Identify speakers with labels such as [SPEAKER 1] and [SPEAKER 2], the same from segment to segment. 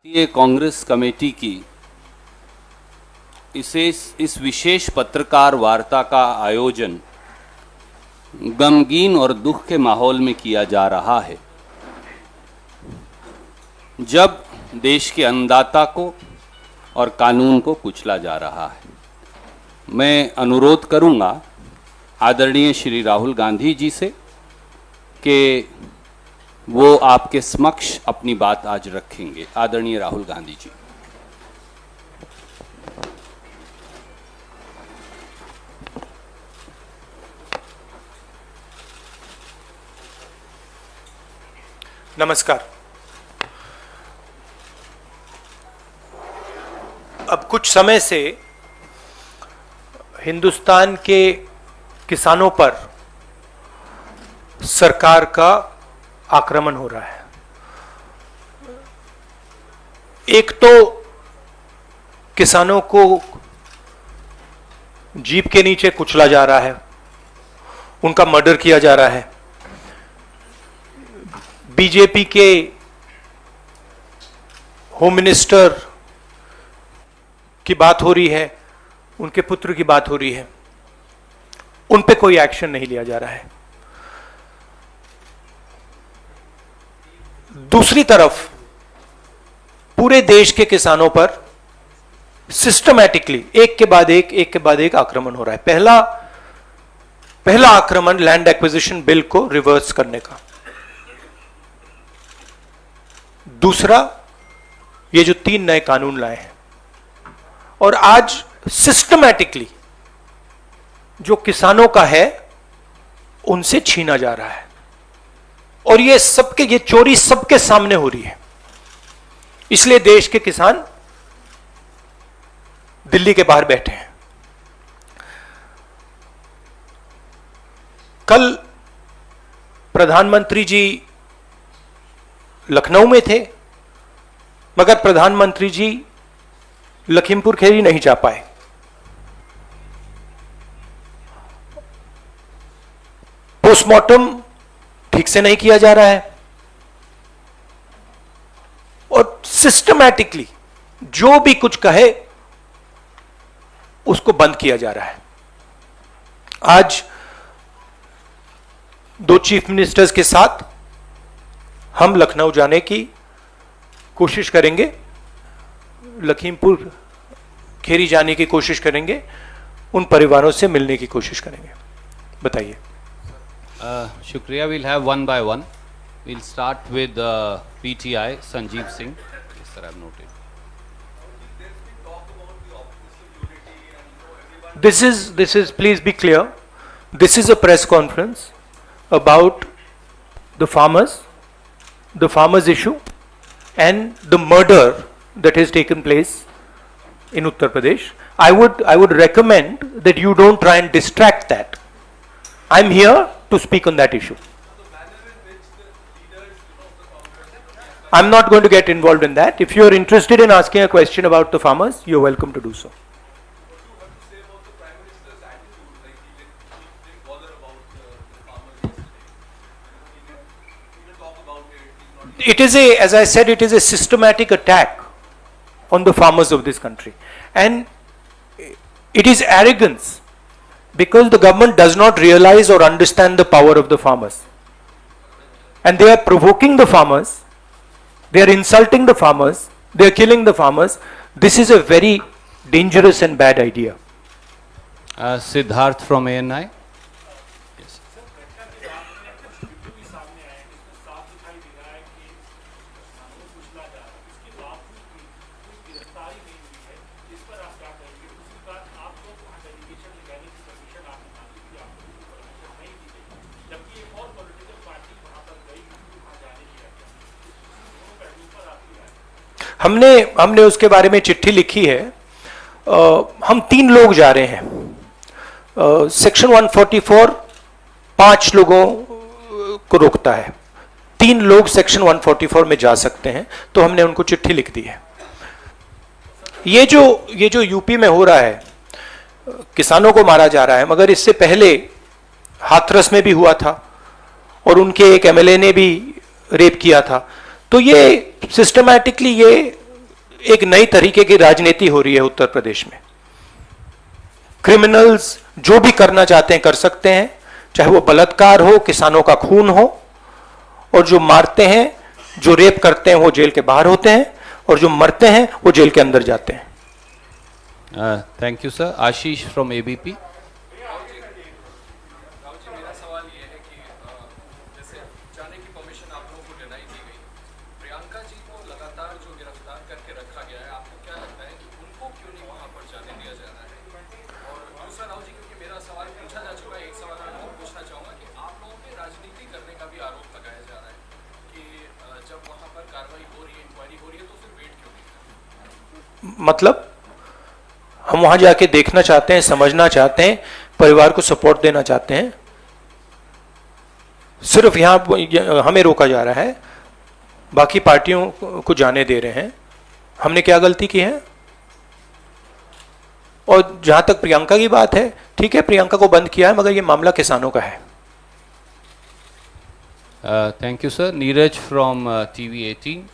[SPEAKER 1] ये कांग्रेस कमेटी की इस विशेष पत्रकार वार्ता का आयोजन गमगीन और दुख के माहौल में किया जा रहा है, जब देश के अन्नदाता को और कानून को कुचला जा रहा है। मैं अनुरोध करूंगा आदरणीय श्री राहुल गांधी जी से कि वो आपके समक्ष अपनी बात आज रखेंगे। आदरणीय राहुल गांधी जी।
[SPEAKER 2] नमस्कार। अब कुछ समय से हिंदुस्तान के किसानों पर सरकार का आक्रमण हो रहा है। एक तो किसानों को जीप के नीचे कुचला जा रहा है, उनका मर्डर किया जा रहा है। बीजेपी के होम मिनिस्टर की बात हो रही है, उनके पुत्र की बात हो रही है, उन पे कोई एक्शन नहीं लिया जा रहा है। दूसरी तरफ पूरे देश के किसानों पर सिस्टमैटिकली एक के बाद एक आक्रमण हो रहा है। पहला आक्रमण लैंड एक्विजिशन बिल को रिवर्स करने का, दूसरा ये जो 3 नए कानून लाए हैं, और आज सिस्टमैटिकली जो किसानों का है उनसे छीना जा रहा है। और ये चोरी सबके सामने हो रही है। इसलिए देश के किसान दिल्ली के बाहर बैठे हैं। कल प्रधानमंत्री जी लखनऊ में थे, मगर प्रधानमंत्री जी लखीमपुर खीरी नहीं जा पाए। पोस्टमार्टम ठीक से नहीं किया जा रहा है और सिस्टमैटिकली जो भी कुछ कहे उसको बंद किया जा रहा है। आज 2 चीफ मिनिस्टर्स के साथ हम लखनऊ जाने की कोशिश करेंगे, लखीमपुर खीरी जाने की कोशिश करेंगे, उन परिवारों से मिलने की कोशिश करेंगे। बताइए।
[SPEAKER 1] शुक्रिया। Will have one by one. Will start with PTI Sanjeev Singh. Yes, sir, I have noted.
[SPEAKER 2] This is please be clear, this is a press conference about the farmers issue and the murder that has taken place in Uttar Pradesh. I would recommend that you don't try and distract that. I'm here to speak on that issue. I'm not going to get involved in that. If you're interested in asking a question about the farmers, you're welcome to do so. It is as I said, it is a systematic attack on the farmers of this country. And it is arrogance, because the government does not realize or understand the power of the farmers. And they are provoking the farmers, they are insulting the farmers, they are killing the farmers. This is a very dangerous and bad idea.
[SPEAKER 1] Siddharth from ANI. Yes.
[SPEAKER 2] हमने उसके बारे में चिट्ठी लिखी है। हम 3 लोग जा रहे हैं। सेक्शन 144 5 लोगों को रोकता है, 3 लोग सेक्शन 144 में जा सकते हैं, तो हमने उनको चिट्ठी लिख दी है। ये जो यूपी में हो रहा है, किसानों को मारा जा रहा है, मगर इससे पहले हाथरस में भी हुआ था और उनके एक एमएलए ने भी रेप किया था। तो ये सिस्टमैटिकली ये एक नई तरीके की राजनीति हो रही है उत्तर प्रदेश में। क्रिमिनल्स जो भी करना चाहते हैं कर सकते हैं, चाहे वो बलात्कार हो, किसानों का खून हो, और जो मारते हैं, जो रेप करते हैं वो जेल के बाहर होते हैं, और जो मरते हैं वो जेल के अंदर जाते हैं।
[SPEAKER 1] Thank you sir. Ashish from ABP.
[SPEAKER 2] मतलब हम वहां जाके देखना चाहते हैं, समझना चाहते हैं, परिवार को सपोर्ट देना चाहते हैं। सिर्फ यहां हमें रोका जा रहा है, बाकी पार्टियों को जाने दे रहे हैं। हमने क्या गलती की है? और जहां तक प्रियंका की बात है, ठीक है, प्रियंका को बंद किया है, मगर यह मामला किसानों का है।
[SPEAKER 1] Thank you sir. Neeraj from TV 18।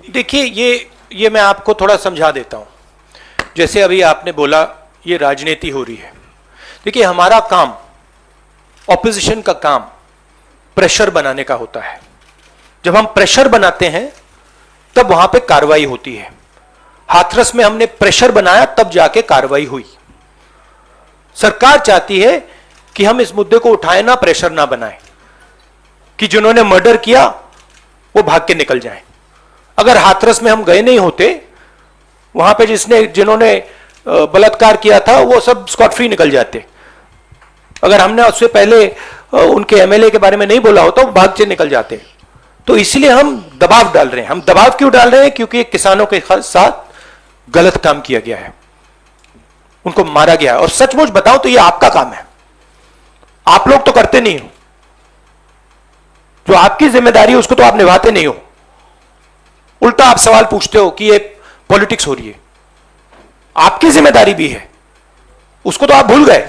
[SPEAKER 2] देखिए, ये मैं आपको थोड़ा समझा देता हूं। जैसे अभी आपने बोला ये राजनीति हो रही है। देखिए, हमारा काम, ऑपोजिशन का काम प्रेशर बनाने का होता है। जब हम प्रेशर बनाते हैं तब वहां पे कार्रवाई होती है। हाथरस में हमने प्रेशर बनाया, तब जाके कार्रवाई हुई। सरकार चाहती है कि हम इस मुद्दे को उठाएं ना, प्रेशर ना बनाएं, कि जिन्होंने मर्डर किया वो भाग के निकल जाएं। अगर हाथरस में हम गए नहीं होते, वहां पे जिन्होंने बलात्कार किया था वो सब स्कॉट फ्री निकल जाते। अगर हमने उससे पहले उनके एमएलए के बारे में नहीं बोला होता, वो भाग के निकल जाते। तो इसलिए हम दबाव डाल रहे हैं। हम दबाव क्यों डाल रहे हैं? क्योंकि किसानों के साथ गलत काम किया गया है, उनको मारा गया है। और सचमुच बताऊं तो ये आपका काम है, आप लोग तो करते नहीं हो। जो आपकी जिम्मेदारी है उसको तो आप निभाते नहीं हो। उल्टा आप सवाल पूछते हो कि ये पॉलिटिक्स हो रही है। आपकी जिम्मेदारी भी है, उसको तो आप भूल गए,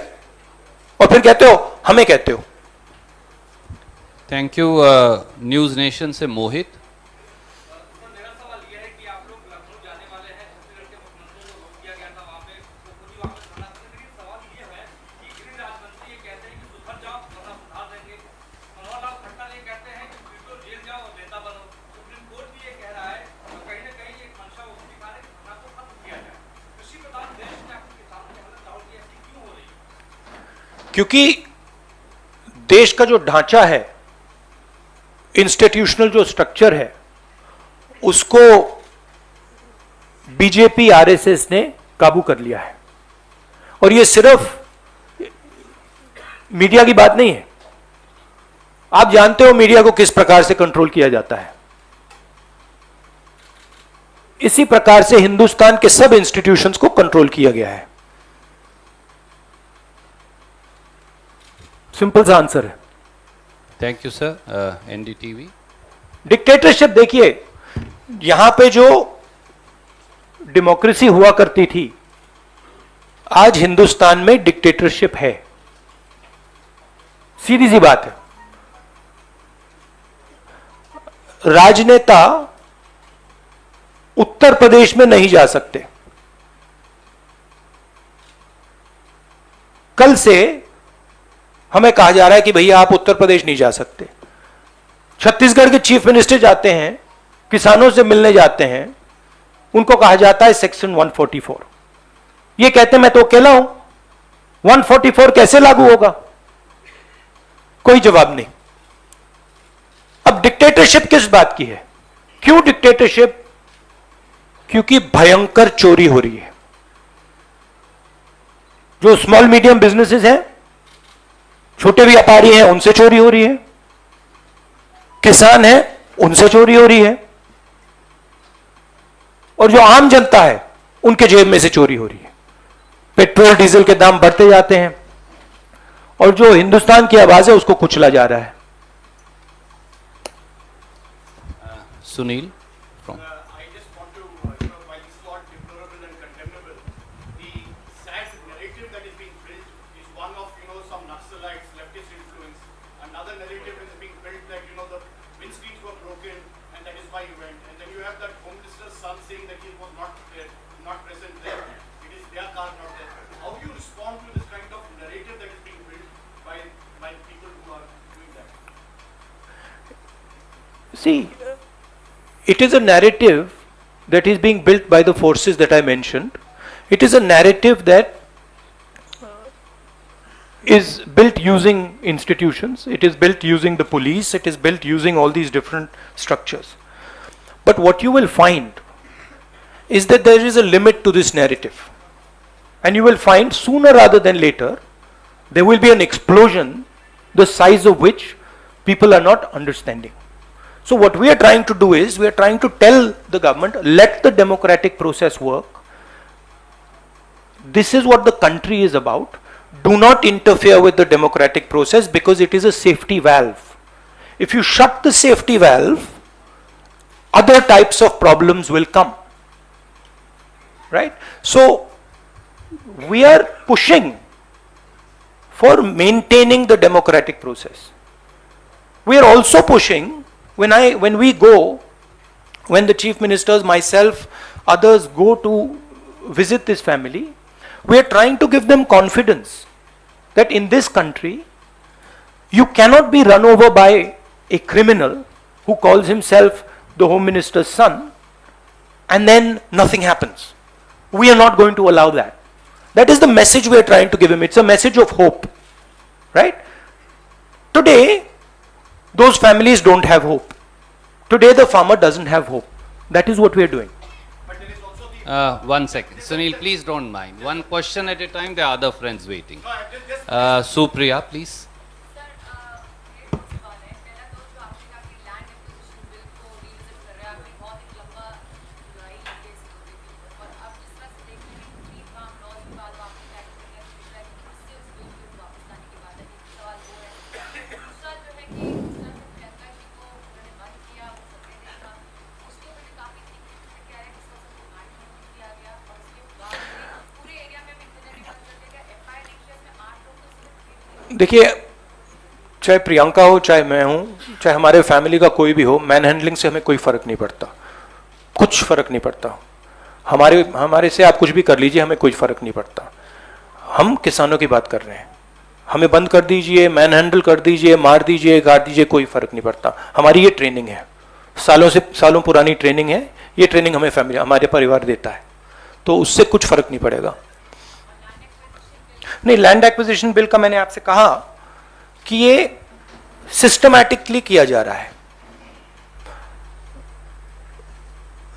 [SPEAKER 2] और फिर कहते हो हमें कहते हो।
[SPEAKER 1] Thank you. न्यूज नेशन से मोहित।
[SPEAKER 2] क्योंकि देश का जो ढांचा है, इंस्टीट्यूशनल जो स्ट्रक्चर है, उसको बीजेपी आरएसएस ने काबू कर लिया है। और ये सिर्फ मीडिया की बात नहीं है। आप जानते हो मीडिया को किस प्रकार से कंट्रोल किया जाता है। इसी प्रकार से हिंदुस्तान के सब इंस्टीट्यूशंस को कंट्रोल किया गया है। सिंपल सा आंसर है।
[SPEAKER 1] Thank you sir. NDTV.
[SPEAKER 2] Dictatorship, देखिए यहां पे जो डेमोक्रेसी हुआ करती थी, आज हिंदुस्तान में डिक्टेटरशिप है। सीधी सी बात है। राजनेता उत्तर प्रदेश में नहीं जा सकते। कल से हमें कहा जा रहा है कि भैया आप उत्तर प्रदेश नहीं जा सकते। छत्तीसगढ़ के चीफ मिनिस्टर जाते हैं, किसानों से मिलने जाते हैं, उनको कहा जाता है सेक्शन 144। ये कहते हैं मैं तो अकेला हूं, 144 कैसे लागू होगा? कोई जवाब नहीं। अब डिक्टेटरशिप किस बात की है? क्यों डिक्टेटरशिप? क्योंकि भयंकर चोरी हो रही है। जो स्मॉल मीडियम बिजनेसेस हैं, छोटे व्यापारी हैं, उनसे चोरी हो रही है। किसान हैं, उनसे चोरी हो रही है। और जो आम जनता है, उनके जेब में से चोरी हो रही है। पेट्रोल डीजल के दाम बढ़ते जाते हैं, और जो हिंदुस्तान की आवाज है उसको कुचला जा रहा है।
[SPEAKER 1] Sunil from.
[SPEAKER 3] I just want to, while it's not deplorable and condemnable, the sad narrative that is being built is one of, some Naxalites, leftist influence. Another narrative is being built that, the windscreens were broken and that is why you went. And then you have that Home Minister's son saying that he was not there, not present there. It is their car, not there. How do you respond to this kind of narrative that is being built by people who are doing that?
[SPEAKER 2] See, it is a narrative that is being built by the forces that I mentioned. It is a narrative that is built using institutions, it is built using the police, it is built using all these different structures. But what you will find is that there is a limit to this narrative. And you will find sooner rather than later, there will be an explosion, the size of which people are not understanding. So what we are trying to do is, we are trying to tell the government, let the democratic process work. This is what the country is about. Do not interfere with the democratic process because it is a safety valve. If you shut the safety valve, other types of problems will come. Right? So we are pushing for maintaining the democratic process. We are also pushing, when the chief ministers, myself, others go to visit this family, we are trying to give them confidence that in this country, you cannot be run over by a criminal who calls himself the Home Minister's son, and then nothing happens. We are not going to allow that. That is the message we are trying to give him. It's a message of hope. Right? Today, those families don't have hope. Today, the farmer doesn't have hope. That is what we are doing.
[SPEAKER 3] But there is also the
[SPEAKER 1] 1 second. Sunil, please don't mind. One question at a time, there are other friends waiting.
[SPEAKER 3] no, I'm just
[SPEAKER 1] Supriya, please.
[SPEAKER 4] Sir ये सवाल है पहला तो जो आपने कहा कि land acquisition bill को रिविजिट कर रहे हैं आपने बहुत एक लंबा लड़ाई लड़ी है इस मुद्दे के ऊपर और अब जिस तरह से देख रहे हैं कि फार्म लॉज के बाद वापस एक्ट करने का दूसरा है कि इससे उस बिल को वापस लाने की बात है एक सवाल वो है दूसरा जो है कि जिस तरह से प्रियंका जी को उन्होंने बंद किया वो सत्य देखा उसके ऊपर भी काफी कह रहे हैं कि उसको गाड़ी किया गया और उसके बाद पूरे एरिया में भी इतने भी बंद कर दिया गया एफआईआर नहीं किया इसमें 8 लोग तो सिर्फ
[SPEAKER 2] देखिए, चाहे प्रियंका हो, चाहे मैं हूं, चाहे हमारे फैमिली का कोई भी हो, मैन हैंडलिंग से हमें कोई फर्क नहीं पड़ता, कुछ फर्क नहीं पड़ता। हमारे से आप कुछ भी कर लीजिए, हमें कोई फर्क नहीं पड़ता। हम किसानों की बात कर रहे हैं। हमें बंद कर दीजिए, मैन हैंडल कर दीजिए, मार दीजिए, गाड़ दीजिए, कोई फर्क नहीं पड़ता। हमारी ये ट्रेनिंग है, सालों पुरानी ट्रेनिंग है। ये ट्रेनिंग हमें फैमिली, हमारे परिवार देता है, तो उससे कुछ फर्क नहीं पड़ेगा। नहीं, लैंड एक्विजिशन बिल का मैंने आपसे कहा कि ये सिस्टमैटिकली किया जा रहा है।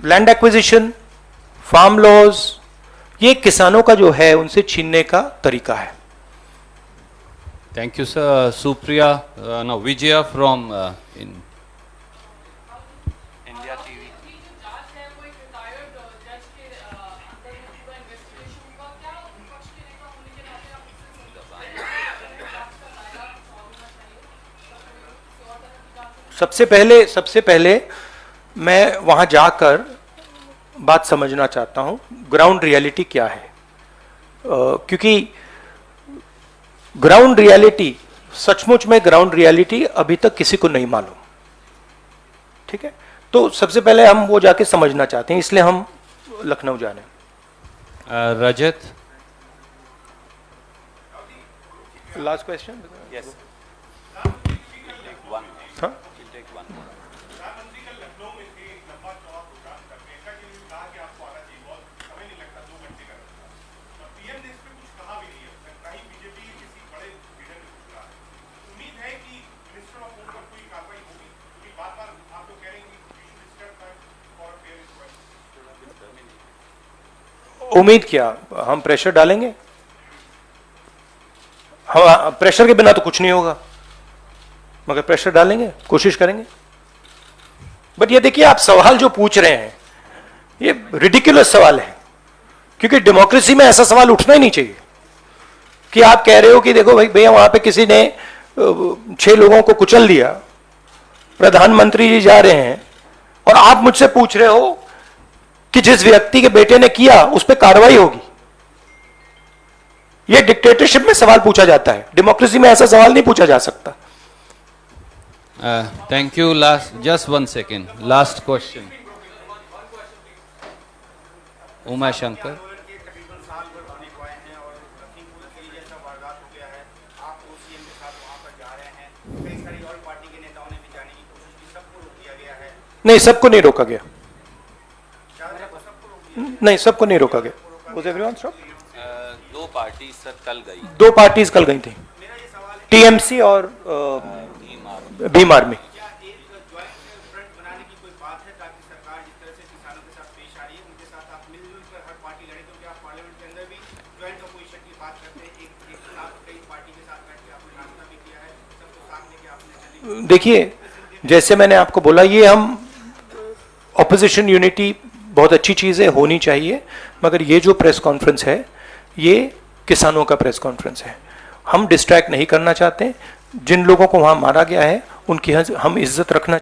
[SPEAKER 2] लैंड एक्विजिशन, फार्म लॉज, ये किसानों का जो है उनसे छीनने का तरीका है।
[SPEAKER 1] Thank you, sir. Supriya, no, Vijaya from in India TV.
[SPEAKER 2] सबसे पहले मैं वहां जाकर बात समझना चाहता हूं, ग्राउंड रियलिटी क्या है। क्योंकि ग्राउंड रियलिटी, सचमुच में ग्राउंड रियलिटी अभी तक किसी को नहीं मालूम। ठीक है, तो सबसे पहले हम वो जाके समझना चाहते हैं, इसलिए हम लखनऊ जा रहे हैं।
[SPEAKER 1] Rajat.
[SPEAKER 2] Last question.
[SPEAKER 1] Yes.
[SPEAKER 2] हाँ,
[SPEAKER 3] प्रधानमंत्री कल लखनऊ में थे, एक लंबा चौड़ा प्रोग्राम कर प्रियंका जी ने कहा कि आपको आना चाहिए, बहुत समय नहीं लगता, 2 घंटे का रास्ता। और पीएम ने इस पे कुछ कहा भी नहीं है, कहीं बीजेपी किसी बड़े लीडर ने कुछ कहा है। उम्मीद है कि मिनिस्टर ऑफ होम पर कोई कार्रवाई होगी, क्योंकि बार-बार आप लोग कह रहे हैं कि we should step back for a fair inquiry.
[SPEAKER 2] उम्मीद क्या, हम प्रेशर डालेंगे। हम प्रेशर के बिना तो कुछ नहीं होगा, मगर प्रेशर डालेंगे, कोशिश करेंगे। बट ये देखिए, आप सवाल जो पूछ रहे हैं ये रिडिकुलस सवाल है, क्योंकि डेमोक्रेसी में ऐसा सवाल उठना ही नहीं चाहिए कि आप कह रहे हो कि देखो भाई भैया वहां पे किसी ने 6 लोगों को कुचल दिया, प्रधानमंत्री जी जा रहे हैं और आप मुझसे पूछ रहे हो कि जिस व्यक्ति के बेटे ने किया उस पर कार्रवाई होगी। यह डिक्टेटरशिप में सवाल पूछा जाता है, डेमोक्रेसी में ऐसा सवाल नहीं पूछा जा सकता।
[SPEAKER 1] Thank you. Last, just 1 second, last question. Uma Shankar.
[SPEAKER 3] आंदोलन के तकरीबन साल भर होने को आए हैं और लखीमपुर खीरी जैसा वारदात हो गया है, आप सीएम के साथ वहां पर जा रहे हैं, कई सारी और पार्टी के नेताओं ने भी जाने की कोशिश की, सबको रोक दिया गया है।
[SPEAKER 2] नहीं, सबको नहीं रोका गया।
[SPEAKER 3] सबको रोक दिया
[SPEAKER 2] नहीं, सबको नहीं रोका गया। Was everyone stopped?
[SPEAKER 1] दो पार्टी सर कल गई।
[SPEAKER 2] दो पार्टीज कल गई थी,
[SPEAKER 3] मेरा ये सवाल है,
[SPEAKER 2] टीएमसी और भीम आर्मी।
[SPEAKER 3] क्या एक ज्वाइंट फ्रंट बनाने की कोई बात है ताकि सरकार जिस तरह से किसानों के साथ पेश आ रही है उनके साथ आप मिलजुल कर हर पार्टी लड़े, क्योंकि आप पार्लियामेंट के अंदर भी ज्वाइंट अपोजिशन की बात करते हैं, एक साथ कई पार्टी के साथ बैठ के आपने नाश्ता भी किया है, सबको साथ लेके आपने।
[SPEAKER 2] देखिए, जैसे मैंने आपको बोला, ये हम ऑपोजिशन यूनिटी बहुत अच्छी चीज़ है, होनी चाहिए, मगर ये जो प्रेस कॉन्फ्रेंस है ये किसानों का प्रेस कॉन्फ्रेंस है। हम डिस्ट्रैक्ट नहीं करना चाहते। जिन लोगों को वहाँ मारा गया है उनकी हम इज्जत रखना